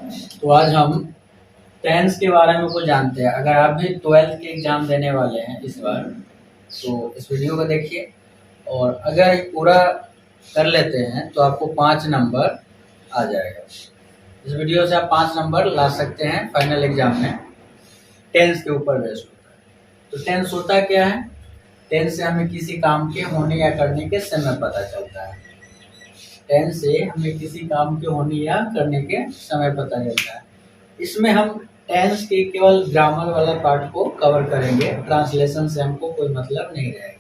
तो आज हम टेंस के बारे में कुछ जानते हैं। अगर आप भी 12th के एग्ज़ाम देने वाले हैं इस बार, तो इस वीडियो को देखिए और अगर पूरा कर लेते हैं तो आपको 5 नंबर आ जाएगा। इस वीडियो से आप 5 नंबर ला सकते हैं फाइनल एग्ज़ाम में। टेंस के ऊपर बेस्ड होता है। तो टेंस होता क्या है? टेंस से हमें किसी काम के होने या करने के समय पता चलता है। टेंस से हमें किसी काम के होने या करने के समय पता चलता है। इसमें हम टेंस के केवल ग्रामर वाला पार्ट को कवर करेंगे, ट्रांसलेशन से हमको कोई मतलब नहीं रहेगा।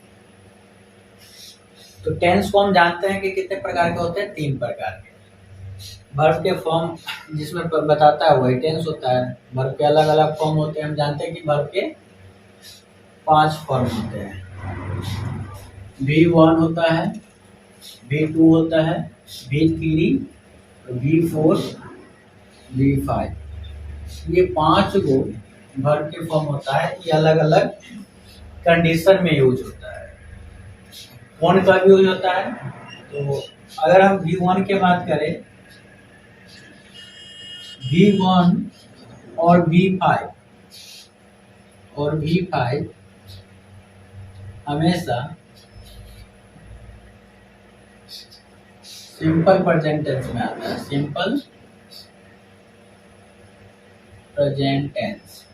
तो टेंस को हम जानते हैं कि कितने प्रकार के होते हैं, 3 प्रकार के। वर्ब के फॉर्म जिसमें बताता है वही टेंस होता है। वर्ब के अलग अलग फॉर्म होते हैं। हम जानते हैं कि वर्ब के 5 फॉर्म होते हैं। V1 होता है, V2 होता है, V3, V4, V5। ये 5 गो वर्ब के फॉर्म होता है। ये अलग अलग कंडीशन में यूज होता है। कौन का भी यूज होता है? तो अगर हम V1 की बात करें, V1 और V5 हमेशा सिंपल प्रेजेंट टेंस में आता है। Simple present tense.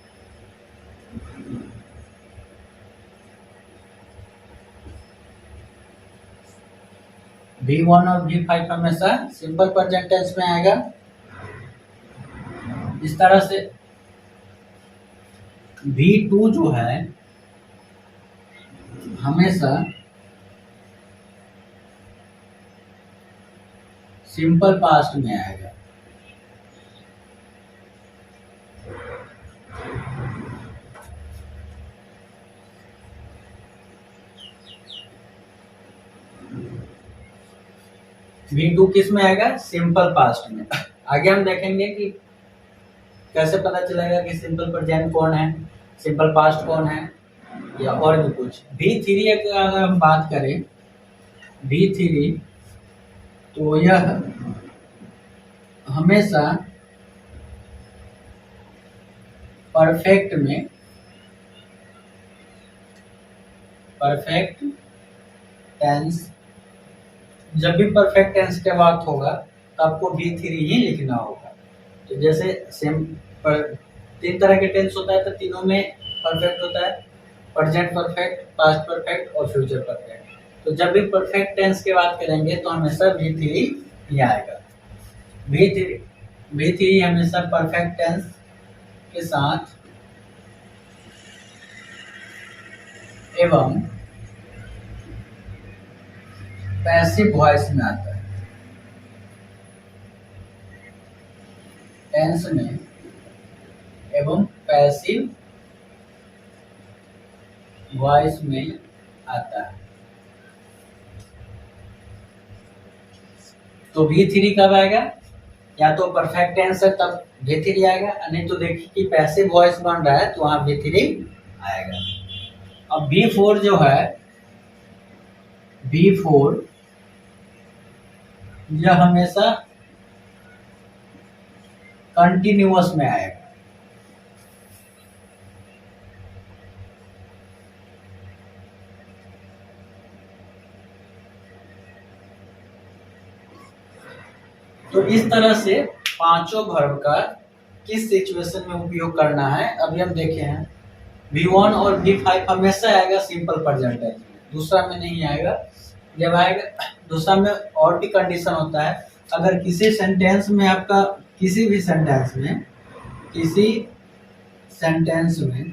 V1 और V5 हमेशा सिंपल प्रेजेंट टेंस में आएगा। इस तरह से V2 जो है हमेशा सिंपल पास्ट में आएगा। V2 किस में आएगा? सिंपल पास्ट में। आगे हम देखेंगे कि कैसे पता चलेगा कि सिंपल प्रेजेंट कौन है, सिंपल पास्ट कौन है, या और भी कुछ। V3 अगर हम बात करें, V3 तो यह हमेशा परफेक्ट टेंस, जब भी परफेक्ट टेंस के बात होगा तो आपको V3 ही लिखना होगा। तो जैसे सिंपल 3 तरह के टेंस होता है, तो तीनों में परफेक्ट होता है। प्रेजेंट परफेक्ट, पास्ट परफेक्ट और फ्यूचर परफेक्ट। तो जब भी परफेक्ट टेंस की बात करेंगे तो हमेशा V3 ही आएगा। V3 हमेशा परफेक्ट टेंस के साथ एवं पैसिव वॉइस में आता है। टेंस में एवं पैसिव वॉइस में आता है। तो V3 कब आएगा? या तो परफेक्ट टेंस है तब V3 आएगा, नहीं तो देखिए कि पैसिव वॉइस बन रहा है तो वहां V3 आएगा। अब V4 जो है, V4 यह हमेशा कंटिन्यूअस में आएगा। तो इस तरह से पांचों वर्ब का किस सिचुएशन में उपयोग करना है अभी हम देखे हैं। V1 और V5 हमेशा आएगा सिंपल प्रेजेंट टेंस में, दूसरा में नहीं आएगा। जब आएगा दूसरा में और भी कंडीशन होता है। अगर किसी सेंटेंस में आपका किसी सेंटेंस में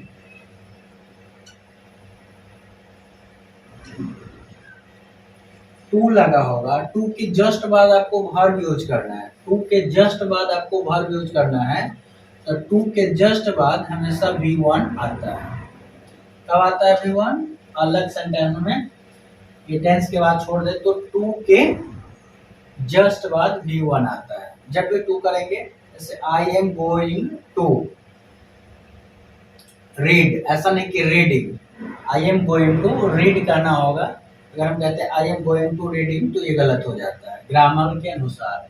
टू लगा होगा, टू के जस्ट बाद आपको वर्ब यूज करना है। टू के जस्ट बाद आपको वर्ब यूज करना है। तो टू के जस्ट बाद हमेशा V1 आता है। कब आता है V1? अलग सेंटेंस में। ये टेंस के बाद छोड़ दे तो टू के जस्ट बाद V1 आता है। जब भी टू करेंगे, जैसे I am going to read, ऐसा नहीं कि reading, I am going to read करना होगा। अगर हम कहते हैं I am going to reading तो ये गलत हो जाता है ग्रामर के अनुसार।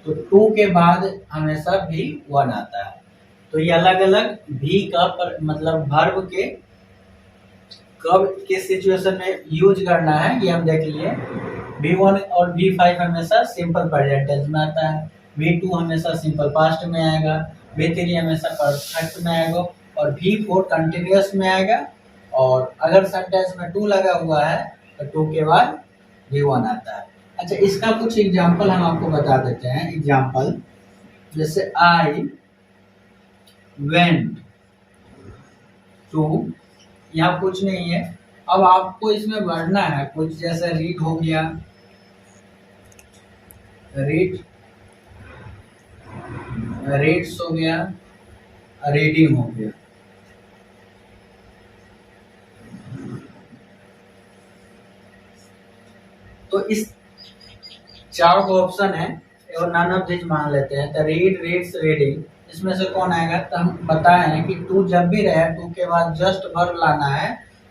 तो टू के बाद हमेशा V1 आता है। तो ये अलग अलग भी का मतलब वर्ब के कब किस सिचुएशन में यूज करना है ये हम देख लिए। V1 और V5 हमेशा सिंपल प्रेजेंट टेंस में आता है, V2 हमेशा सिंपल पास्ट में आएगा, V3 हमेशा परफेक्ट में आएगा और V4 कंटिन्यूअस में आएगा। और अगर सेंटेंस में टू लगा हुआ है तो टू के बाद V1 आता है। अच्छा, इसका कुछ एग्जाम्पल हम आपको बता देते हैं। एग्जाम्पल जैसे आई वेंट टू, यहाँ कुछ नहीं है। अब आपको इसमें बढ़ना है कुछ, जैसे रीड हो गया, रीड्स हो गया, रीडिंग हो गया। तो इस चार को ऑप्शन है और नन ऑफ दिस मान लेते हैं। तो रीड, रीड्स, रीडिंग, इसमें से कौन आएगा? तो हम बताए हैं कि टू जब भी रहे टू के बाद जस्ट वर्ब लाना है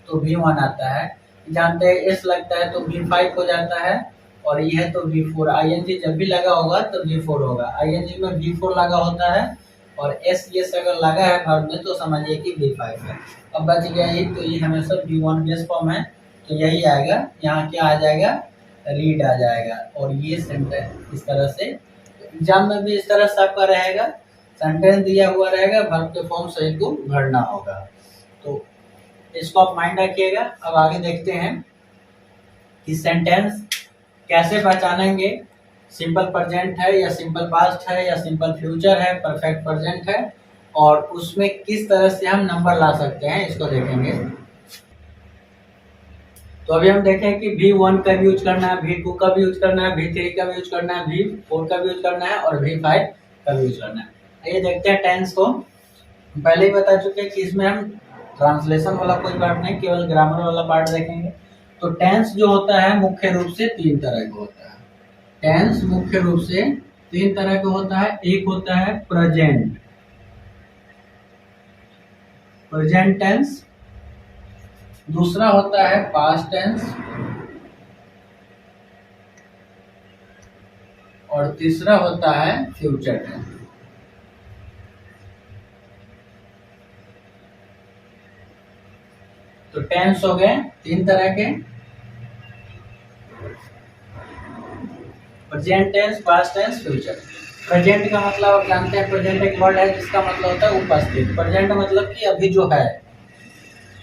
तो V1 आता है। जानते हैं एस लगता है तो V5 हो जाता है और ये है तो V4। ING जब भी लगा होगा तो V4 होगा। ING में V4 लगा होता है और एस ये अगर लगा है वर्ब में तो समझिए कि V5 है। अब बच गया ये, तो ये हमेशा V1 बेस फॉर्म है तो यही आएगा। यहाँ क्या आ जाएगा? रीड आ जाएगा। और ये सेंटेंस इस तरह से एग्जाम में भी इस तरह से आपका रहेगा, सेंटेंस दिया हुआ रहेगा, वर्ब के फॉर्म सही को भरना होगा। तो इसको आप माइंड रखिएगा। अब आगे देखते हैं कि सेंटेंस कैसे पहचानेंगे, सिंपल प्रेजेंट है या सिंपल पास्ट है या सिंपल फ्यूचर है, परफेक्ट प्रेजेंट है, और उसमें किस तरह से हम नंबर ला सकते हैं इसको देखेंगे। तो अभी हम देखें कि V1 का भी यूज करना है, V2 का भी यूज करना है, V3 का भी यूज करना है, V4 का भी यूज करना है और V5 का भी यूज करना है। ये देखते हैं टेंस को। पहले ही बता चुके हैं कि इसमें हम ट्रांसलेशन वाला कोई पार्ट नहीं, केवल ग्रामर वाला पार्ट देखेंगे। तो टेंस जो होता है मुख्य रूप से तीन तरह का होता है। टेंस मुख्य रूप से तीन तरह का होता है। एक होता है प्रेजेंट, प्रेजेंट टेंस। दूसरा होता है पास्ट टेंस और तीसरा होता है फ्यूचर टेंस। तो टेंस हो गए तीन तरह के, present tense, past tense, future. प्रेजेंट का मतलब आप जानते हैं, प्रेजेंट एक वर्ड है जिसका मतलब होता है उपस्थित। प्रेजेंट मतलब कि अभी जो है,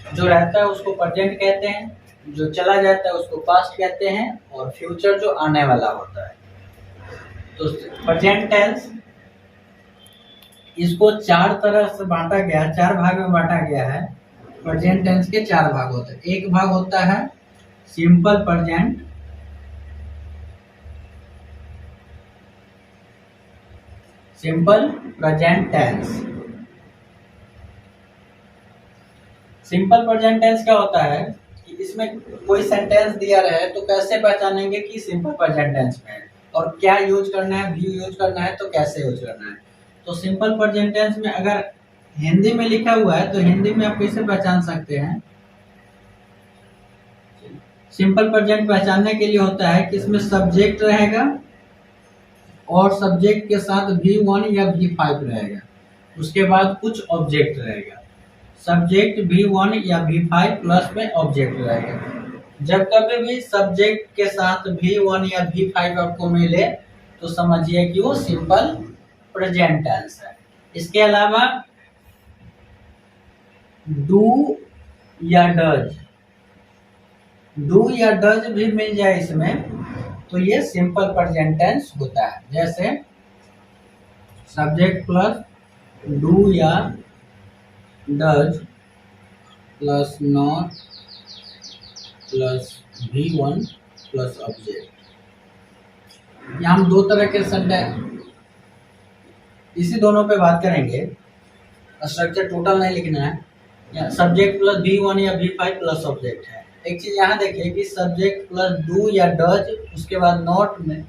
जो रहता है उसको प्रेजेंट कहते हैं, जो चला जाता है उसको पास्ट कहते हैं, और फ्यूचर जो आने वाला होता है। तो प्रेजेंट टेंस इसको चार तरह से बांटा गया, चार भाग में बांटा गया है। प्रेजेंट टेंस के चार भाग होते हैं। एक भाग होता है simple present, simple present tense. Simple present tense क्या होता है कि इसमें कोई सेंटेंस दिया रहे तो कैसे पहचानेंगे कि सिंपल प्रेजेंट टेंस में है और क्या यूज करना है, भी यूज करना है तो कैसे यूज करना है। तो सिंपल प्रेजेंट टेंस में अगर हिंदी में लिखा हुआ है तो हिंदी में आप कैसे पहचान सकते हैं? सिंपल प्रेजेंट पहचानने के लिए होता है कि इसमें सब्जेक्ट रहेगा और सब्जेक्ट के साथ V1 या V5 रहेगा, उसके बाद कुछ ऑब्जेक्ट रहेगा। सब्जेक्ट V1 या V5 प्लस में ऑब्जेक्ट रहेगा। जब कभी भी सब्जेक्ट के साथ V1 या V5 आपको मिले तो समझिए कि वो सिंपल प्रेजेंट टेंस है। इसके अलावा डू या डज, डू या डज भी मिल जाए इसमें तो ये सिंपल प्रेजेंट टेंस होता है। जैसे सब्जेक्ट प्लस डू या does plus not plus V1 plus object. यहाँ हम दो तरह के सेंटेंस इसी दोनों पे बात करेंगे। स्ट्रक्चर टोटल नहीं लिखना है। सब्जेक्ट प्लस V1 या V5 प्लस ऑब्जेक्ट है। एक चीज यहाँ देखिए कि सब्जेक्ट प्लस डू या डज, उसके बाद नॉट में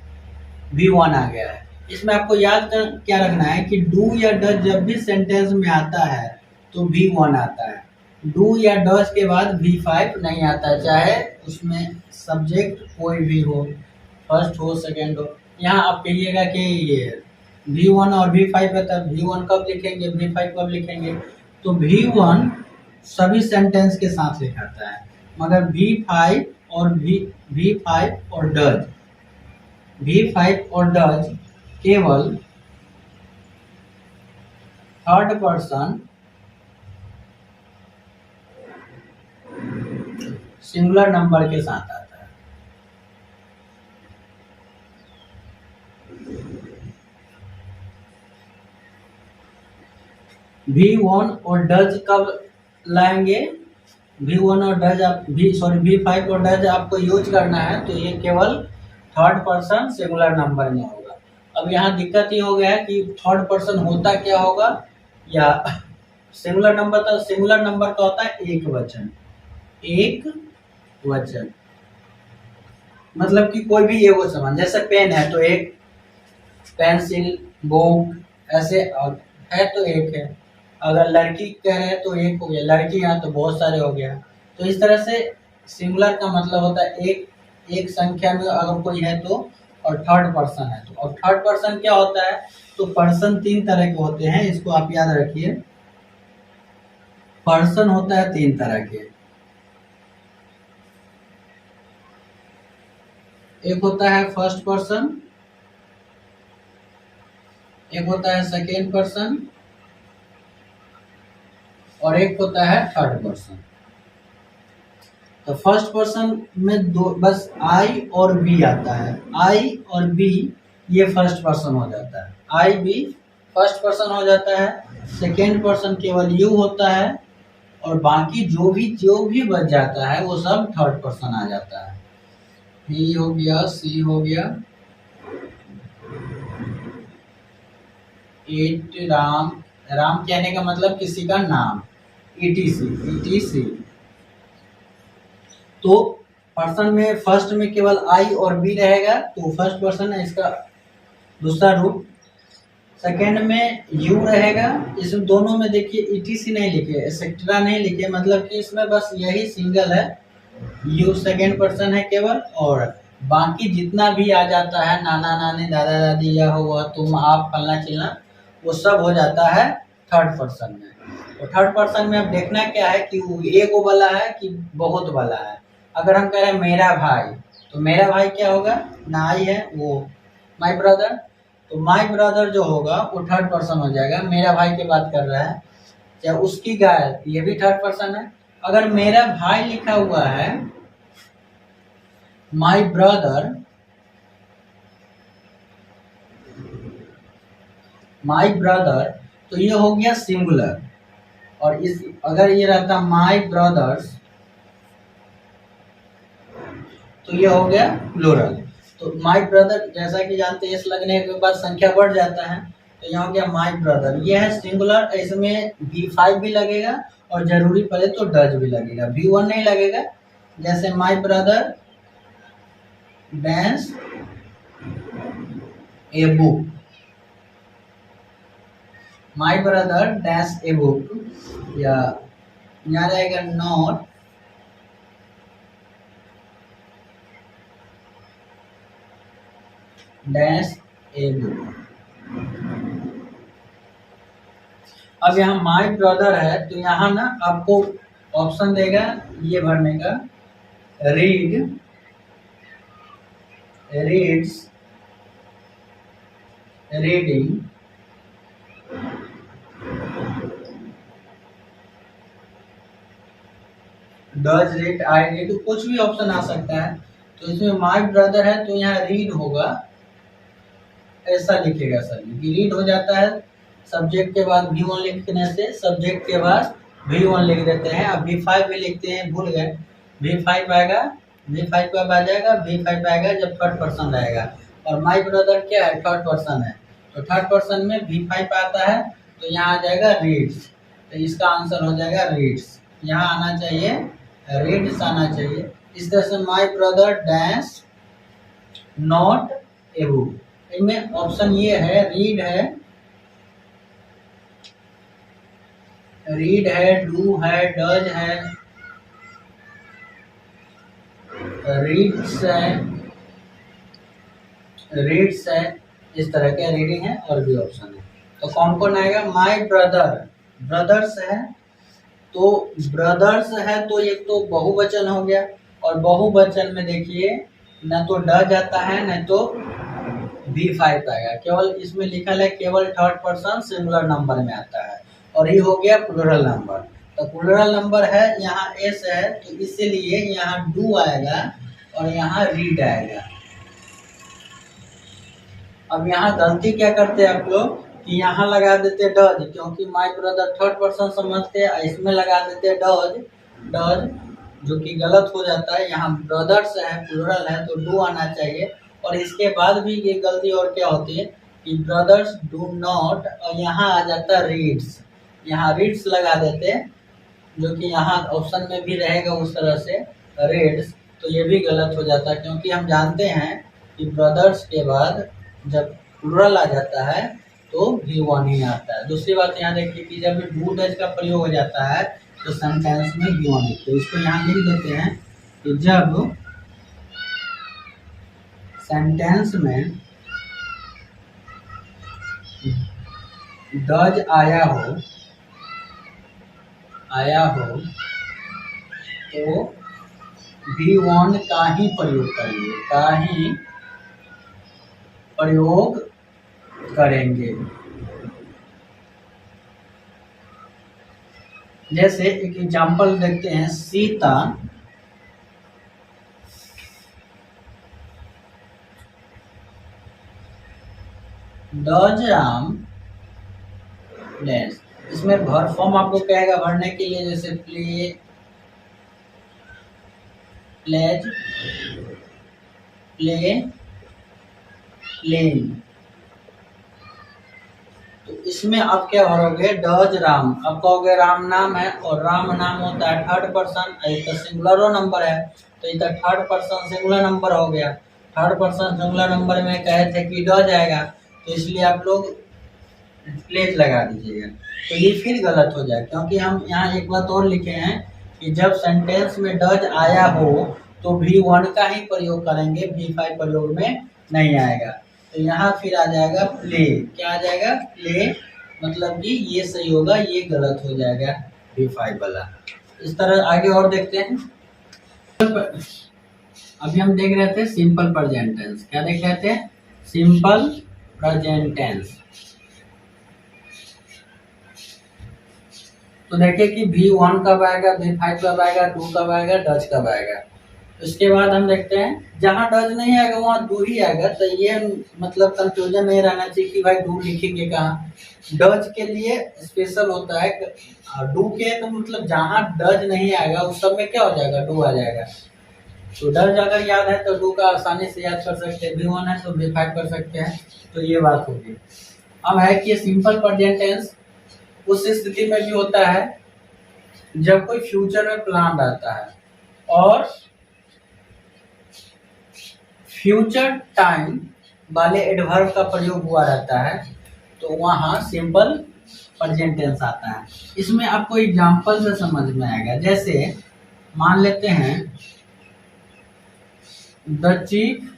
V1 आ गया है। इसमें आपको याद क्या रखना है कि डू या डज जब भी सेंटेंस में आता है तो V1 आता है। डू या डज के बाद V5 नहीं आता, चाहे उसमें सब्जेक्ट कोई भी हो, फर्स्ट हो सेकेंड हो। यहाँ आप कहिएगा कि ये V1 और V5 है, तब V1 कब लिखेंगे, V5 कब लिखेंगे। तो V1 सभी सेंटेंस के साथ लिखाता है, मगर V5 और डज केवल थर्ड पर्सन सिंगुलर नंबर के साथ आता है। V1 और डज कब लाएंगे, V1 और डज आप V5 और डज आपको यूज करना है, तो ये केवल थर्ड पर्सन सिंगुलर नंबर में होगा। अब यहाँ दिक्कत ये हो गया है कि थर्ड पर्सन होता क्या होगा, या सिंगुलर नंबर, तो सिंगुलर नंबर का होता है एक वचन, मतलब कि कोई भी एगो सामान, जैसे पेन है तो एक, पेंसिल, बुक, ऐसे है तो एक है। अगर लड़की कह रहे हैं तो एक हो गया, लड़की यहाँ तो बहुत सारे हो गया। तो इस तरह से सिंगुलर का मतलब होता है एक संख्या में अगर कोई है तो, और थर्ड पर्सन है तो। और थर्ड पर्सन क्या होता है, तो पर्सन 3 तरह के होते हैं, इसको आप याद रखिए। पर्सन होता है 3 तरह के, एक होता है फर्स्ट पर्सन, एक होता है सेकेंड पर्सन, और एक होता है थर्ड पर्सन। तो फर्स्ट पर्सन में दो बस आई और बी आता है, आई और बी ये फर्स्ट पर्सन हो जाता है, आई बी फर्स्ट पर्सन हो जाता है। सेकेंड पर्सन केवल यू होता है, और बाकी जो भी बच जाता है वो सब थर्ड पर्सन आ जाता है। बी हो गया, सी हो गया, इट, राम, राम कहने का मतलब किसी का नाम, ETC। तो पर्सन में फर्स्ट में केवल आई और बी रहेगा, तो फर्स्ट पर्सन है, इसका दूसरा रूप। सेकेंड में यू रहेगा, इसमें दोनों में देखिए ETC नहीं लिखे, एक्सेट्रा नहीं लिखे, मतलब कि इसमें बस यही सिंगल है, यू सेकेंड पर्सन है केवल, और बाकी जितना भी आ जाता है, नाना नानी, दादा दादी, यह हुआ, तुम, आप, फलना चिलना, वो सब हो जाता है थर्ड पर्सन में। तो थर्ड पर्सन में अब देखना क्या है कि वो एक वाला है कि बहुत वाला है। अगर हम कह रहे हैं मेरा भाई, तो मेरा भाई क्या होगा, ना आई है वो, माय ब्रदर, तो माय ब्रदर जो होगा वो थर्ड पर्सन हो जाएगा, मेरा भाई की बात कर रहा है। या उसकी गाय, ये भी थर्ड पर्सन है। अगर मेरा भाई लिखा हुआ है माय ब्रदर, तो ये हो गया सिंगुलर, और इस अगर ये रहता माय ब्रदर्स, तो ये हो गया प्लूरल। तो माय ब्रदर जैसा कि जानते हैं, इस लगने के बाद संख्या बढ़ जाता है, तो यहाँ हो गया माय ब्रदर, ये है सिंगुलर, इसमें V5 भी लगेगा, और जरूरी पड़े तो डज भी लगेगा, V1 नहीं लगेगा। जैसे my brother dash a book, my brother dash a book, या यहाँ रहेगा नॉट डैश ए बुक। अब यहाँ माय ब्रदर है, तो यहाँ ना आपको ऑप्शन देगा ये भरने का, reads, reading, does read, I read, कुछ भी ऑप्शन आ सकता है। तो इसमें माय ब्रदर है, तो यहाँ रीड होगा, ऐसा लिखेगा सर कि रीड हो जाता है, सब्जेक्ट के बाद V1 लिखने से सब्जेक्ट के बाद V1 लिख देते हैं। अब V5 भी लिखते हैं, भूल गए, V5 आएगा, V5 कब आ जाएगा, V5 आएगा जब थर्ड पर्सन रहेगा। और माय ब्रदर क्या है, थर्ड पर्सन है, तो थर्ड पर्सन में V5 आता है, तो यहाँ आ जाएगा रीड्स, तो इसका आंसर हो जाएगा रीड्स, यहाँ आना चाहिए रीड्स आना चाहिए। इस तरह से my brother dash not a book, इनमें ऑप्शन ये है, रीड है, डू है, डज है, रीड्स है, रीड्स है, इस तरह के रीडिंग है और भी ऑप्शन है। तो कौन कौन आएगा? माय ब्रदर, ब्रदर्स है, तो ब्रदर्स है तो एक तो बहुवचन हो गया, और बहुवचन में देखिए न तो डज आता है न तो V5 आएगा, केवल इसमें लिखा है केवल थर्ड पर्सन सिंगुलर नंबर में आता है, और ये हो गया प्लूरल नंबर। तो प्लूरल नंबर है, यहाँ एस है तो इसीलिए यहाँ डू आएगा और यहाँ रीड आएगा। अब यहाँ गलती क्या करते हैं आप लोग कि यहाँ लगा देते डज, क्योंकि माय ब्रदर थर्ड पर्सन समझते हैं, इसमें लगा देते डज, डज जो कि गलत हो जाता है। यहाँ ब्रदर्स है, प्लूरल है तो डू आना चाहिए। और इसके बाद भी ये गलती और क्या होती है कि ब्रदर्स डू नॉट, और यहाँ आ जाता है रीड्स, यहाँ रीड्स लगा देते हैं, जो कि यहाँ ऑप्शन में भी रहेगा उस तरह से रीड्स, तो ये भी गलत हो जाता है, क्योंकि हम जानते हैं कि ब्रदर्स के बाद जब प्लूरल आ जाता है तो V1 ही आता है। दूसरी बात यहाँ देखिए कि जब डू डज का प्रयोग हो जाता है तो सेंटेंस में V1 लिखते हैं। इसको यहाँ लिख देते हैं कि जब सेंटेंस में डज आया हो तो V1 का ही प्रयोग करेंगे, का ही प्रयोग करेंगे। जैसे एक एग्जांपल देखते हैं, सीता डज राम डैश, इसमें वर्ब फॉर्म आपको कहेगा भरने के लिए, जैसे प्ले, प्लेज, प्ले, प्लेइंग। तो इसमें आप क्या भरोगे? डज राम, अब कहोगे राम नाम है और राम नाम होता है थर्ड पर्सन, तो सिंगुलर नंबर है तो ये थर्ड पर्सन सिंगुलर नंबर हो गया। थर्ड पर्सन सिंगुलर नंबर में कहे थे कि डज आएगा, तो इसलिए आप लोग प्लेज लगा दीजिएगा, तो ये फिर गलत हो जाए, क्योंकि हम यहाँ एक बात और लिखे हैं कि जब सेंटेंस में डज आया हो तो V1 का ही प्रयोग करेंगे, V5 प्रयोग में नहीं आएगा। तो यहाँ फिर आ जाएगा प्ले, क्या आ जाएगा? प्ले, मतलब कि ये सही होगा, ये गलत हो जाएगा V5 वाला। इस तरह आगे और देखते हैं। अभी हम देख रहे थे सिंपल प्रेजेंट टेंस, क्या देख रहे थे? Simple present tense. तो देखिए कि V1 कब आएगा, V5 कब आएगा, डू कब आएगा, डज कब आएगा। उसके बाद हम देखते हैं जहाँ डज नहीं आएगा वहाँ डू ही आएगा, तो ये मतलब कंफ्यूजन नहीं रहना चाहिए कि भाई डू लिखेंगे कहाँ। डज के लिए स्पेशल होता है, डू के तो मतलब जहाँ डज नहीं आएगा उस सब में क्या हो जाएगा? डू आ जाएगा। तो डज अगर याद है तो डू का आसानी से याद कर सकते हैं, V1 है तो V5 कर सकते हैं, तो ये बात होगी। अब है कि सिंपल प्रेजेंट टेंस उस स्थिति में भी होता है जब कोई फ्यूचर में प्लान रहता है और फ्यूचर टाइम वाले एडवर्ब का प्रयोग हुआ रहता है, तो वहाँ सिंपल प्रेजेंट टेंस आता है। इसमें आपको एग्जांपल से समझ में आएगा। जैसे मान लेते हैं the chief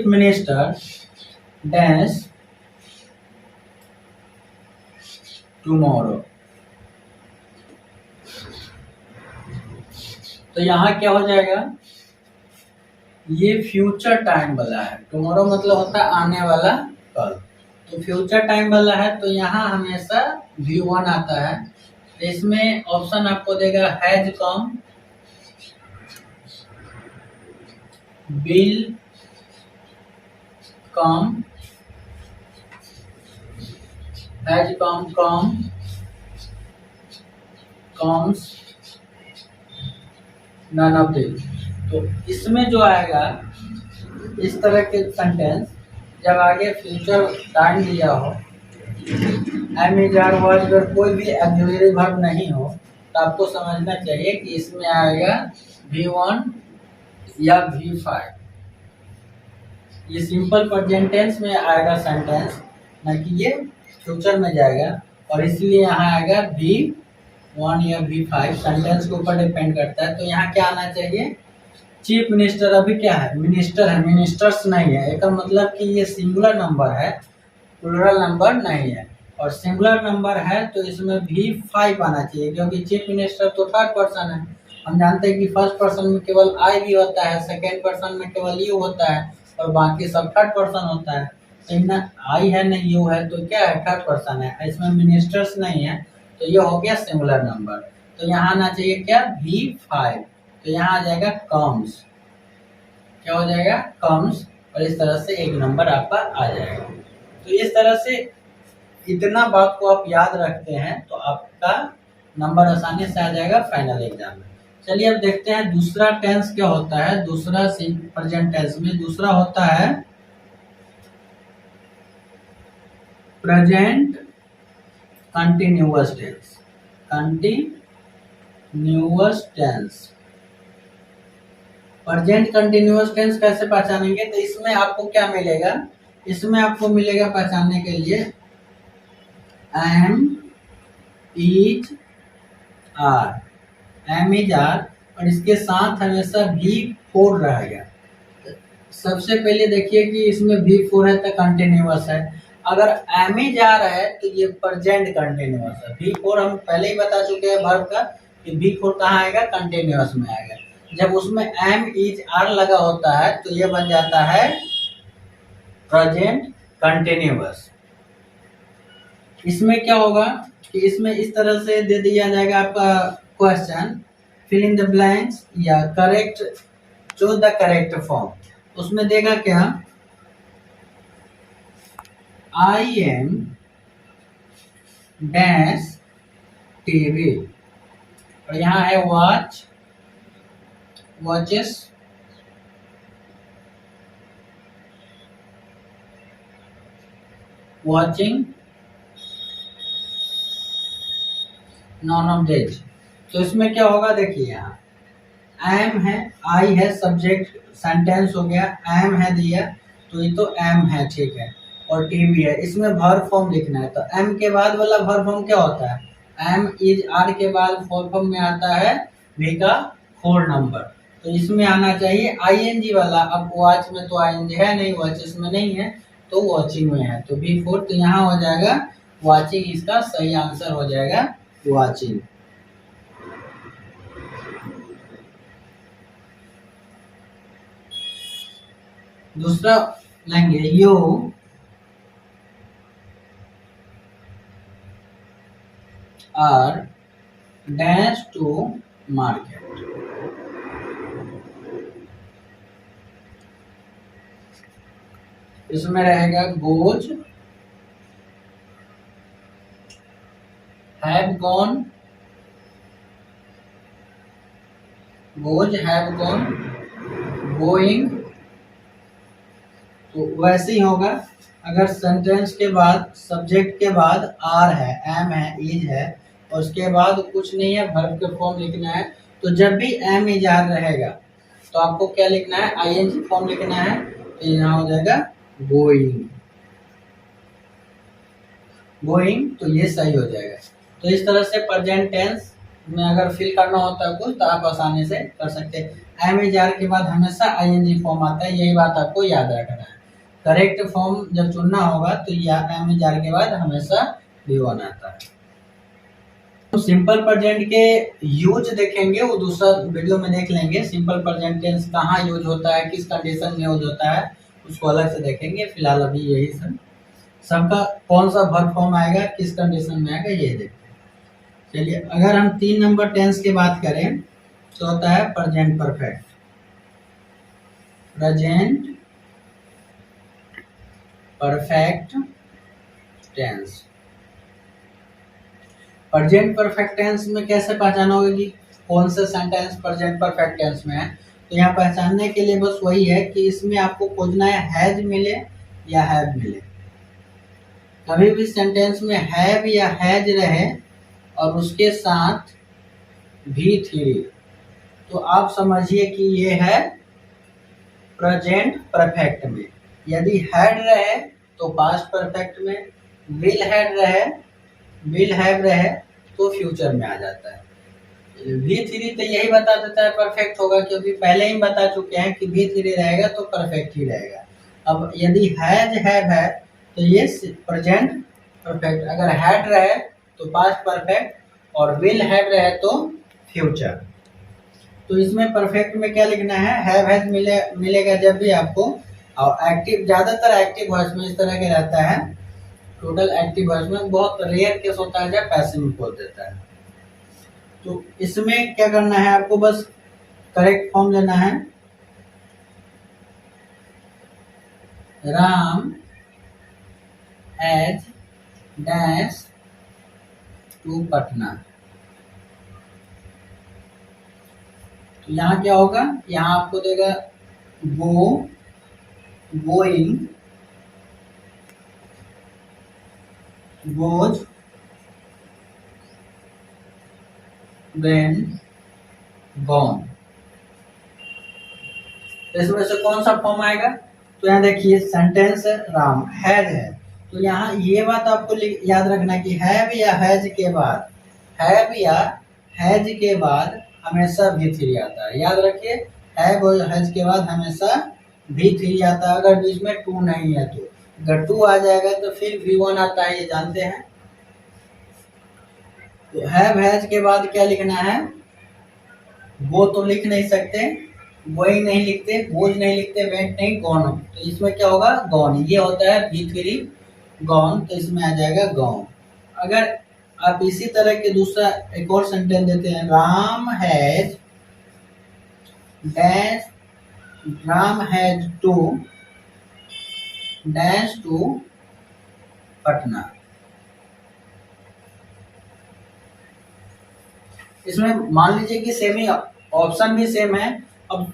minister dash tomorrow. तो यहाँ क्या हो जाएगा? ये फ्यूचर टाइम वाला है, टुमारो मतलब होता है आने वाला कल, तो फ्यूचर टाइम वाला है तो यहाँ हमेशा V1 आता है। तो इसमें ऑप्शन आपको देगा has come, will come, has come, come, comes, none of this. तो इसमें जो आएगा इस तरह के सेंटेंस जब आगे फ्यूचर टाइम दिया हो, एम इज आर वाज अगर कोई भी ऑक्सिलरी वर्ब नहीं हो, तो आपको समझना चाहिए कि इसमें आएगा V1 या V5। ये सिंपल प्रेजेंट टेंस में आएगा सेंटेंस, ना कि ये फ्यूचर में जाएगा। और इसलिए यहाँ आएगा V1 या V5, सेंटेंस के ऊपर डिपेंड करता है। तो यहाँ क्या आना चाहिए, चीफ मिनिस्टर। अभी क्या है, मिनिस्टर है, मिनिस्टर्स नहीं है। इसका मतलब कि ये सिंगुलर नंबर है, प्लूरल नंबर नहीं है। और सिंगुलर नंबर है तो इसमें V5 आना चाहिए, क्योंकि चीफ मिनिस्टर तो थर्ड पर्सन है। हम जानते हैं कि फर्स्ट पर्सन में केवल आई भी होता है, सेकेंड पर्सन में केवल यू होता है, और बाकी सब थर्ड पर्सन होता है। तो इनमें आई है नहीं यू है, तो क्या है, थर्ड पर्सन है। इसमें मिनिस्टर्स नहीं है, तो ये हो गया सिंगुलर नंबर। तो यहाँ आना चाहिए क्या, V5। तो यहाँ आ जाएगा कम्स। क्या हो जाएगा, कम्स। और इस तरह से एक नंबर आपका आ जाएगा। तो इस तरह से इतना बात को आप याद रखते हैं तो आपका नंबर आसानी से आ जाएगा फाइनल एग्जाम में। चलिए अब देखते हैं दूसरा टेंस क्या होता है। दूसरा प्रेजेंट टेंस में दूसरा होता है present continuous tense. Continuous tense, present continuous tense कैसे पहचानेंगे, तो इसमें आपको क्या मिलेगा, इसमें आपको मिलेगा पहचानने के लिए am is are, am is are, और इसके साथ हमेशा V4 रहेगा। सबसे पहले देखिए कि इसमें V4 है तो कंटिन्यूअस है। अगर एम इज आर है तो ये प्रेजेंट कंटिन्यूअस है। V4 हम पहले ही बता चुके हैं वर्ब का कि V4 कहाँ आएगा, कंटिन्यूअस में आएगा। जब उसमें एम इज आर लगा होता है तो ये बन जाता है प्रेजेंट कंटिन्यूअस। इसमें क्या होगा कि इसमें इस तरह से दे दिया जाएगा आपका question, fill in the blanks या correct, choose the correct form. उसमें देगा क्या, आई एम डैश टीवी, और यहाँ है watch, watches, watching, none of this. तो इसमें क्या होगा, देखिए यहाँ एम है, आई है, सब्जेक्ट सेंटेंस हो गया, एम है दिया तो ये तो एम है, ठीक है, और टीवी है। इसमें वर्ब फॉर्म लिखना है, तो एम के बाद वाला वर्ब फॉर्म क्या होता है, एम इज आर के बाद वर्ब फॉर्म में आता है वी का 4 नंबर। तो इसमें आना चाहिए आईएनजी वाला। अब वॉच में तो आईएनजी है नहीं, वॉचेस में नहीं है, तो वॉचिंग में है, तो V4। तो यहाँ हो जाएगा वॉचिंग, इसका सही आंसर हो जाएगा वॉचिंग। दूसरा लेंगे, you are dash to market. इसमें रहेगा goes, have gone, goes have gone, going. तो वैसे ही होगा, अगर सेंटेंस के बाद सब्जेक्ट के बाद आर है, एम है, इज है, और उसके बाद कुछ नहीं है, वर्ब के फॉर्म लिखना है। तो जब भी एम इज आर रहेगा तो आपको क्या लिखना है, आईएनजी फॉर्म लिखना है। तो यहाँ हो जाएगा गोइंग, गोइंग, तो ये सही हो जाएगा। तो इस तरह से प्रेजेंट टेंस में अगर फिल करना होता है कुछ तो आप आसानी से कर सकते हैं। एम इज आर के बाद हमेशा आईएनजी फॉर्म आता है, यही बात आपको याद रखना है। करेक्ट फॉर्म जब चुनना होगा तो एम इज आर के बाद हमेशा V1 आता है। तो सिंपल प्रेजेंट के यूज देखेंगे, वो दूसरा वीडियो में देख लेंगे। सिंपल प्रेजेंट टेंस कहाँ यूज होता है, किस कंडीशन में यूज होता है, उसको अलग से देखेंगे। फिलहाल अभी यही सबका कौन सा वर्ब फॉर्म आएगा, किस कंडीशन में आएगा, ये देखते हैं। चलिए, अगर हम 3 नंबर टेंस की बात करें तो होता है present perfect. Present perfect tense. Present perfect tense में कैसे पहचानोगे कि कौन सा सेंटेंस प्रेजेंट परफेक्ट टेंस में है, तो यहाँ पहचानने के लिए बस वही है कि इसमें आपको खोजना है हैज मिले या हैव मिले। कभी भी सेंटेंस में हैव या हैज रहे और उसके साथ V3, तो आप समझिए कि ये है प्रेजेंट परफेक्ट में। यदि हैड रहे तो पास्ट परफेक्ट में, विल हैड रहे विल हैव रहे तो फ्यूचर में आ जाता है। V3 तो यही बता देता है परफेक्ट होगा, क्योंकि पहले ही बता चुके हैं कि V3 रहेगा तो परफेक्ट ही रहेगा। अब यदि हैज हैव है तो ये प्रेजेंट परफेक्ट, अगर हैड रहे तो पास्ट परफेक्ट, और विल हैव रहे तो फ्यूचर। तो इसमें परफेक्ट में क्या लिखना है, हैव हैज मिलेगा जब भी आपको, और एक्टिव ज्यादातर एक्टिव वॉइस में इस तरह के रहता है। टोटल एक्टिव वॉइस में बहुत रेयर केस होता है जब पैसिव में खोल देता है। तो इसमें क्या करना है आपको, बस करेक्ट फॉर्म लेना है। Ram has dash to Patna. तो यहाँ क्या होगा, यहाँ आपको देगा go, going, goes, then gone. इसमें से कौन सा फॉर्म आएगा, तो यहाँ देखिए सेंटेंस राम हैड है, तो यहाँ ये बात आपको याद रखना कि हैव या हैज के बाद, हैव या हैज के बाद हमेशा V3 आता है। याद रखिए, हैव और हैज के बाद हमेशा V3 आता है, अगर बीच में टू नहीं है तो। अगर टू आ जाएगा तो फिर V1 आता है, ये जानते हैं। तो हैव हैज के बाद क्या लिखना है, वो तो लिख नहीं सकते, वही नहीं लिखते, बोझ नहीं लिखते, वेंट नहीं, गॉन। तो इसमें क्या होगा, गॉन। ये होता है V3 गॉन, तो इसमें आ जाएगा गॉन। अगर आप इसी तरह के दूसरा एक और सेंटेंस देते हैं, Ram has dash, Ram has to dash to Patna. इसमें मान लीजिए कि सेम ही ऑप्शन भी सेम है, अब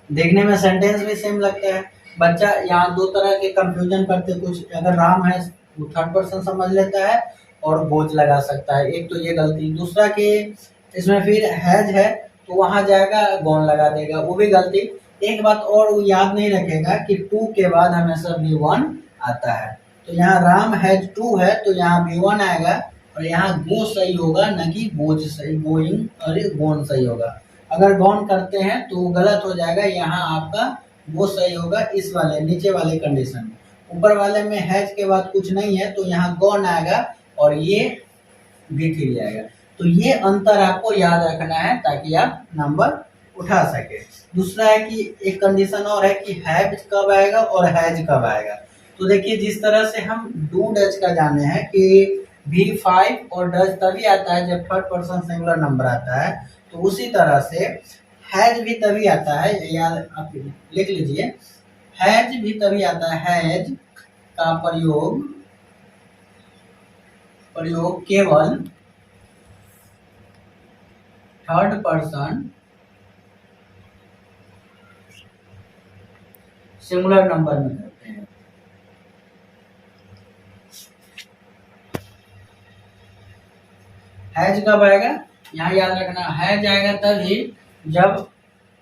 देखने में सेंटेंस भी सेम लगता है। बच्चा यहाँ दो तरह के कंफ्यूजन करते, कुछ अगर राम है वो थर्ड पर्सन समझ लेता है और बोझ लगा सकता है, एक तो ये गलती। दूसरा कि इसमें फिर हैज है तो वहां जाएगा गॉन लगा देगा, वो भी गलती। एक बात और वो याद नहीं रखेगा कि टू के बाद हमेशा V1 आता है। तो यहाँ राम हैज टू है तो यहाँ V1 आएगा, और यहाँ गो सही होगा, न कि बोझ सही, गोइंग और गॉन सही होगा। अगर गॉन करते हैं तो वो गलत हो जाएगा, यहाँ आपका वो सही होगा इस वाले नीचे वाले कंडीशन में। ऊपर वाले में हैज के बाद कुछ नहीं है तो यहाँ गॉन आएगा और ये V3 आएगा। तो ये अंतर आपको याद रखना है ताकि आप नंबर उठा सके। दूसरा है कि एक कंडीशन और है कि हैव कब आएगा और हैज कब आएगा। तो देखिए, जिस तरह से हम डू डज का जाने हैं कि V5 और डज तभी आता है जब थर्ड पर्सन सिंगुलर नंबर आता है, तो उसी तरह से हैज भी तभी आता है, याद आप लिख लीजिए, हैज भी तभी आता है। हैज का प्रयोग केवल थर्ड पर्सन सिंगुलर नंबर में करते हैं। हैज कब आएगा, यहाँ याद रखना, हैज आएगा तभी जब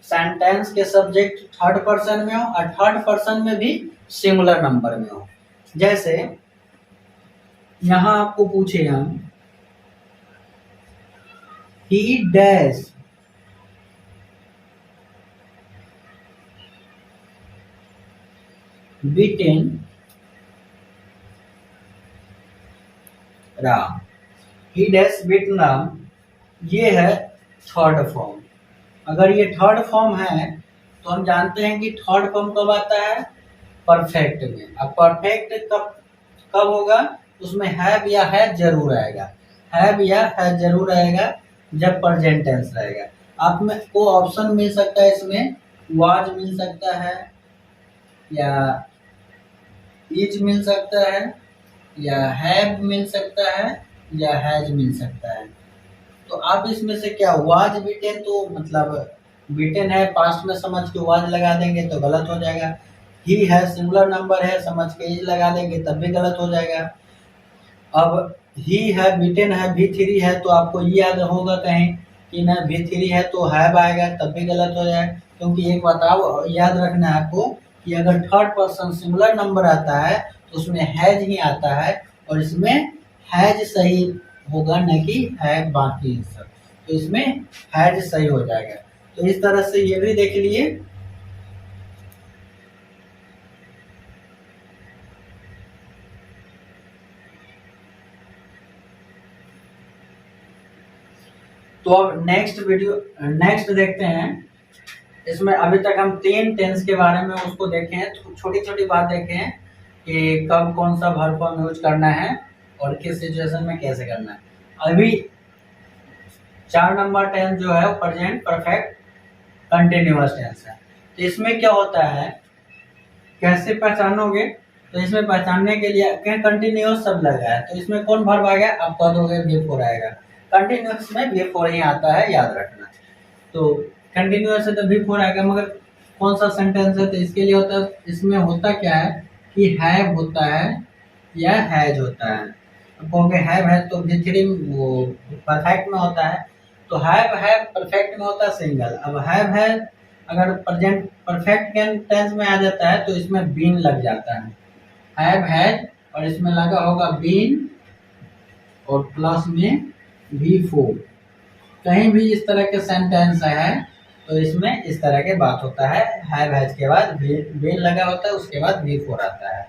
सेंटेंस के सब्जेक्ट थर्ड पर्सन में हो और थर्ड पर्सन में भी सिंगुलर नंबर में हो। जैसे यहाँ आपको पूछे हम, ही डैश बीटेन राम, ही डैश बीटन राम, ये है थर्ड फॉर्म। अगर ये थर्ड फॉर्म है तो हम जानते हैं कि थर्ड फॉर्म कब आता है, परफेक्ट में। अब परफेक्ट कब होगा, उसमें हैव या हैज जरूर आएगा, हैव या हैज जरूर आएगा जब प्रेजेंट टेंस रहेगा। आप में को ऑप्शन मिल सकता है, इसमें वाज मिल सकता है, या इज मिल सकता है, या हैव मिल सकता है, या हैज मिल सकता है। तो आप इसमें से क्या, वाज बीटेन तो मतलब बीटेन है पास्ट में समझ के वाज लगा देंगे तो गलत हो जाएगा। ही है सिंगुलर नंबर है समझ के इज लगा देंगे तब भी गलत हो जाएगा। अब ही है बीटेन है V3 है तो आपको ये याद होगा कहीं कि ना V3 है तो हैव आएगा तब भी गलत हो जाएगा। क्योंकि एक बात आप याद रखना है आपको कि अगर थर्ड पर्सन सिंगुलर नंबर आता है तो उसमें हैज ही आता है और इसमें हैज सही होगा, न कि है बाकी सब। तो इसमें हैज सही हो जाएगा। तो इस तरह से ये भी देख लिए। तो अब नेक्स्ट देखते हैं। इसमें अभी तक हम 3 टेंस के बारे में उसको देखे हैं, छोटी छोटी बात देखे हैं कि कब कौन सा वर्ब फॉर्म यूज करना है और किस सिचुएशन में कैसे करना है। अभी 4 नंबर टेंस जो है वो प्रेजेंट परफेक्ट कंटिन्यूअस टेंस है। तो इसमें क्या होता है, कैसे पहचानोगे? तो इसमें पहचानने के लिए कंटिन्यूअस शब्द लगा है, तो इसमें कौन वर्ब आ गया? आप कह दोगे V4 आएगा। कंटिन्यूअस में V4 ही आता है, याद रखना। तो कंटिन्यूअस है तो V4 आएगा, मगर कौन सा सेंटेंस है? तो इसके लिए होता है, इसमें होता क्या है कि हैव होता है या हैज होता है। अब कहोगे हैव है तो V3 वो परफेक्ट में होता है, तो हैव परफेक्ट में होता है सिंगल। अब हैव है अगर प्रेजेंट परफेक्ट टेंस में आ जाता है तो इसमें बीन लग जाता है। हैव हैज और इसमें लगा होगा बीन और प्लस में V4। कहीं भी इस तरह के सेंटेंस है तो इसमें इस तरह के बात होता है। हैव हैज के बाद बीन लगा होता है, उसके बाद V4 आता है।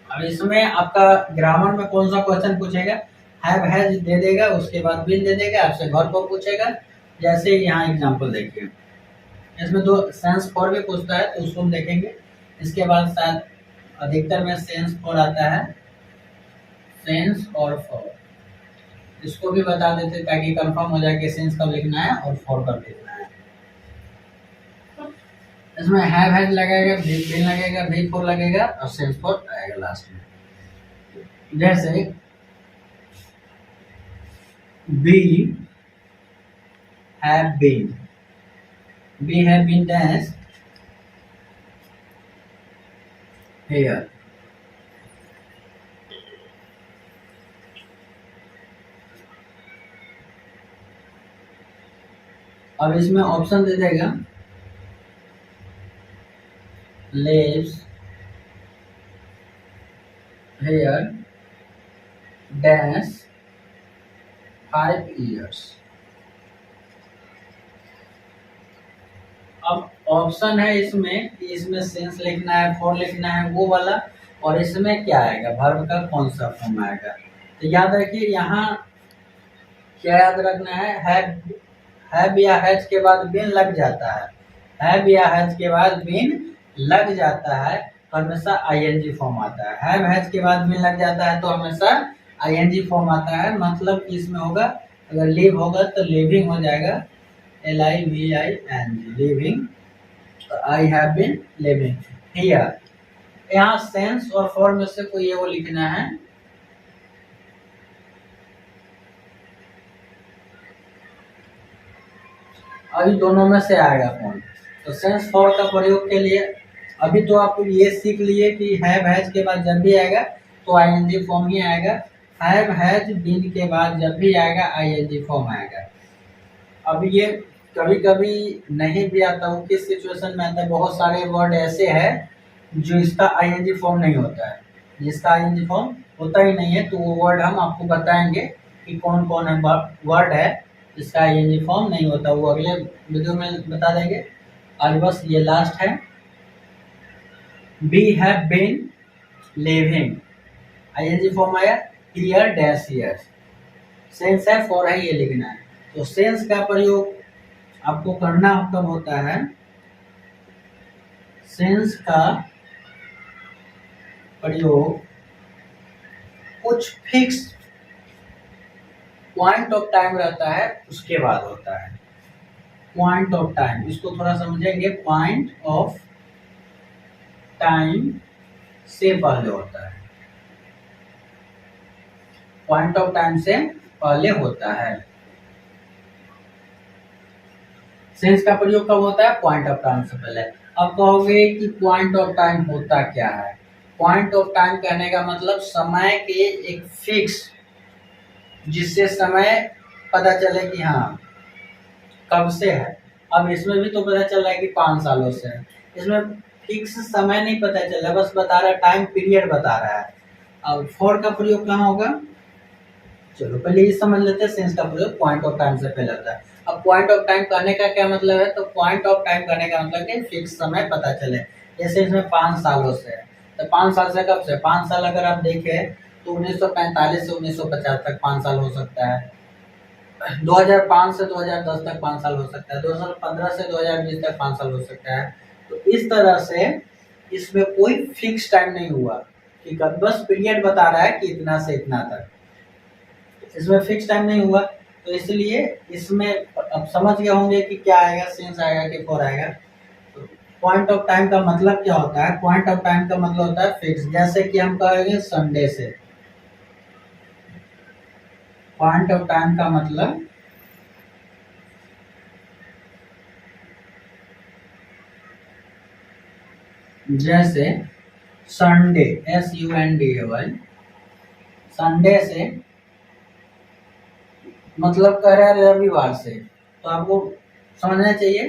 अब इसमें आपका ग्रामर में कौन सा क्वेश्चन पूछेगा? हैव हैज दे देगा, उसके बाद बीन दे देगा, आपसे वर्ब को पूछेगा। जैसे यहाँ एग्जांपल देखिए, इसमें 2 सेंस फॉर भी पूछता है तो उसको हम देखेंगे। इसके बाद शायद अधिकतर में सेंस फॉर आता है, सेंस और फॉर। इसको भी बता देते ताकि कंफर्म हो जाए कि सेंस कब लिखना है और फॉर कब लिखना है। इसमें हैव हैज लगेगा, बीन लगेगा, V4 लगेगा और सेंस फॉर आएगा लास्ट में। जैसे be have been, be have been dash here. अब इसमें ऑप्शन दे देगा lives here dash 5 years। अब ऑप्शन है इसमें कि इसमें सेंस लिखना है, फॉर लिखना है, वो वाला। और इसमें क्या आएगा, वर्ब का कौन सा फॉर्म आएगा। तो याद रखिए यहाँ क्या याद रखना है, हैव या हैज के बाद बीन लग जाता है। हैव या हैज के बाद बीन लग जाता है तो हमेशा आईएनजी फॉर्म आता है। हैव हैज के बाद बीन लग जाता है तो हमेशा आईएनजी फॉर्म आता है। मतलब कि इसमें होगा, अगर लिव होगा तो लिविंग हो जाएगा, LIVING, living. I have been living here. यहाँ सेंस और फॉर में से कोई वो लिखना है। अभी दोनों में से आएगा कौन? तो सेंस फॉर का प्रयोग के लिए अभी तो आप ये सीख लिए कि हैव हैज के बाद जब भी आएगा तो आईएनजी फॉर्म ही आएगा। हैव हैज बीन के बाद जब भी आएगा आईएनजी फॉर्म आएगा। अब ये कभी कभी नहीं भी आता, वो किस सिचुएशन में आता है? बहुत सारे वर्ड ऐसे हैं जो इसका आईएनजी फॉर्म नहीं होता है, जिसका आईएनजी फॉर्म होता ही नहीं है। तो वो वर्ड हम आपको बताएंगे कि कौन कौन है वर्ड है इसका आईएनजी फॉर्म नहीं होता, वो अगले वीडियो में बता देंगे। आज बस ये लास्ट है। Be have been living, ING form आया, हियर डैश हियर। सेंस है, फॉर है, ये लिखना है। तो सेंस का प्रयोग आपको करना कब होता है? सेंस का प्रयोग कुछ फिक्स पॉइंट ऑफ टाइम रहता है उसके बाद होता है। पॉइंट ऑफ टाइम, इसको थोड़ा समझेंगे। पॉइंट ऑफ टाइम से पहले होता है, पॉइंट ऑफ टाइम से पहले होता है। सेंस का प्रयोग कब होता है? पॉइंट ऑफ टाइम से पहले। अब कहोगे कि पॉइंट ऑफ टाइम होता क्या है? पॉइंट ऑफ टाइम कहने का मतलब समय के एक फिक्स, जिससे समय पता चले कि हाँ कब से है। अब इसमें भी तो पता चल रहा है कि 5 सालों से है। इसमें फिक्स समय नहीं पता चला, बस बता रहा है, टाइम पीरियड बता रहा है। अब फॉर का प्रयोग कहाँ होगा, चलो पहले ये समझ लेते हैं सिंस का प्रयोग पॉइंट ऑफ टाइम से पहले होता है। अब पॉइंट ऑफ टाइम कहने का क्या मतलब है, तो पॉइंट ऑफ टाइम कहने का मतलब कि फिक्स समय पता चले। जैसे इसमें 5 सालों से है, तो 5 साल से कब से, 5 साल अगर आप देखें तो 1945 से 1950 तक 5 साल हो सकता है, 2005 से 2010 तक 5 साल हो सकता है, 2015 से 2020 तक 5 साल हो सकता है। तो इस तरह से इसमें कोई फिक्स टाइम नहीं हुआ कि बस पीरियड बता रहा है कि इतना से इतना तक, इसमें फिक्स टाइम नहीं हुआ। तो इसलिए इसमें अब समझ गए होंगे कि क्या आएगा, सिंस आएगा कि फॉर आएगा। तो पॉइंट ऑफ टाइम का मतलब क्या होता है, पॉइंट ऑफ टाइम का मतलब होता है फिक्स। जैसे कि हम कहेंगे संडे से, पॉइंट ऑफ टाइम का मतलब जैसे संडे SUNDAY, संडे से मतलब कह रहा है रविवार से, तो आपको समझना चाहिए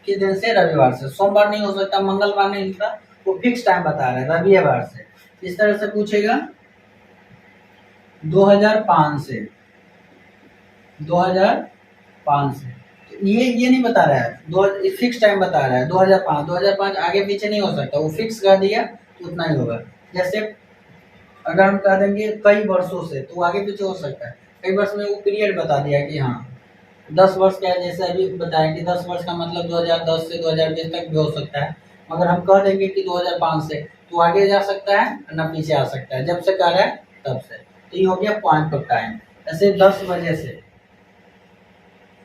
किस दिन से, रविवार से। सोमवार नहीं हो सकता, मंगलवार नहीं होता, वो फिक्स टाइम बता रहा है रविवार से। इस तरह से पूछेगा 2005 से, 2005 से, तो ये नहीं बता रहा है, दो फिक्स टाइम बता रहा है 2005 आगे पीछे नहीं हो सकता, वो फिक्स कर दिया तो उतना ही होगा। जैसे अगर हम कह देंगे कई वर्षों से, तो आगे पीछे हो सकता है, कई वर्ष में वो पीरियड बता दिया कि हाँ 10 वर्ष का है। जैसे अभी बताया कि 10 वर्ष का मतलब 2010 से 2020 तक भी हो सकता है। मगर हम कह देंगे कि 2005 से, तो आगे जा सकता है ना पीछे आ सकता है, जब से कह रहा है तब से। तो ये हो गया पॉइंट ऑफ टाइम। जैसे 10 बजे से,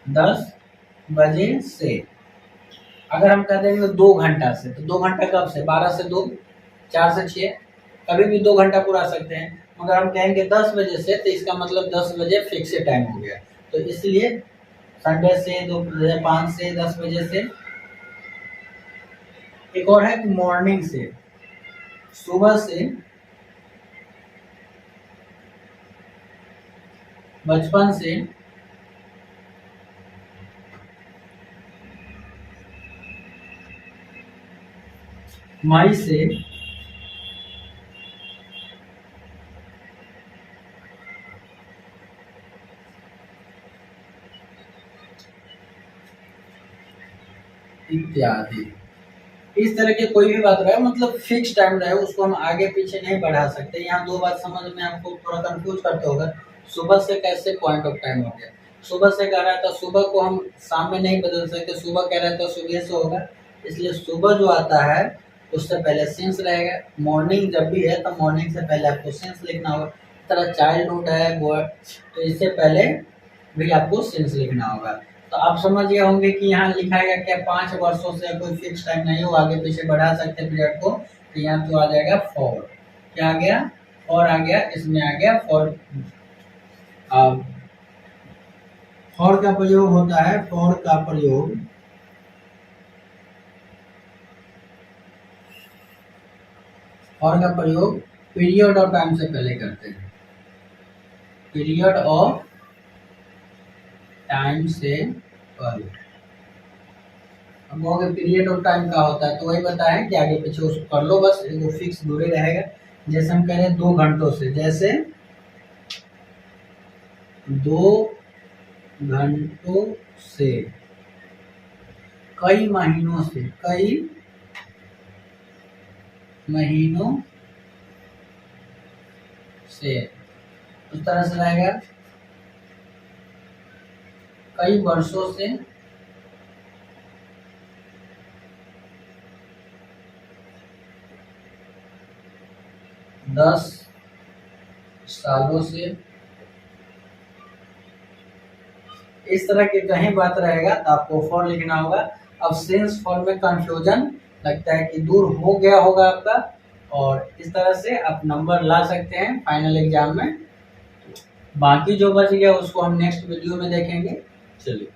10 बजे से अगर हम कह देंगे 2 घंटा से, तो 2 घंटा कब से, 12 से 2, 4 से 6, कभी भी 2 घंटा पूरा सकते हैं। मगर हम कहेंगे 10 बजे से, तो इसका मतलब 10 बजे फिक्स टाइम हो गया। तो इसलिए संडे से 2005 से 10 बजे से। एक और है कि मॉर्निंग से, सुबह से, बचपन से, मई से, इत्यादि। इस तरह की कोई भी बात रहे, मतलब फिक्स टाइम रहे, उसको हम आगे पीछे नहीं बढ़ा सकते। यहाँ 2 बात समझ में आपको थोड़ा कंफ्यूज करते होगा। सुबह से कैसे पॉइंट ऑफ टाइम हो गया, सुबह से कह रहा था, सुबह को हम शाम में नहीं बदल सकते, सुबह कह रहा था सुबह से होगा, इसलिए सुबह जो आता है उससे पहले सिंस रहेगा। मॉर्निंग जब भी है तो मॉर्निंग से पहले आपको सिंस लिखना होगा। इस तरह चाइल्डहुड है वर्ड, तो इससे पहले भी आपको सिंस लिखना होगा। तो आप समझ गए होंगे कि यहाँ लिखा है क्या, 5 वर्षों से कोई फिक्स टाइम नहीं हो, आगे पीछे बढ़ा सकते पीरियड को। तो यहाँ तो आ जाएगा फॉर, क्या आ गया, फॉर आ गया, इसमें आ गया फॉर। फॉर का प्रयोग होता है, फॉर का प्रयोग पीरियड ऑफ टाइम से पहले करते हैं, पीरियड ऑफ टाइम से पहले। अब कहोगे पीरियड ऑफ टाइम का होता है, तो वही बताएं कि आगे पीछे उसको कर लो, बस वो फिक्स दूरी रहेगा। जैसे हम कह रहे हैं 2 घंटों से, जैसे 2 घंटों से, कई महीनों से, कई महीनों से, उस तरह से रहेगा कई वर्षों से, 10 सालों से, इस तरह की कहीं बात रहेगा तो आपको फॉर लिखना होगा। अब सिंस फॉर में कंफ्यूजन लगता है कि दूर हो गया होगा आपका, और इस तरह से आप नंबर ला सकते हैं फाइनल एग्जाम में। बाकी जो बच गया उसको हम नेक्स्ट वीडियो में देखेंगे। चलिए।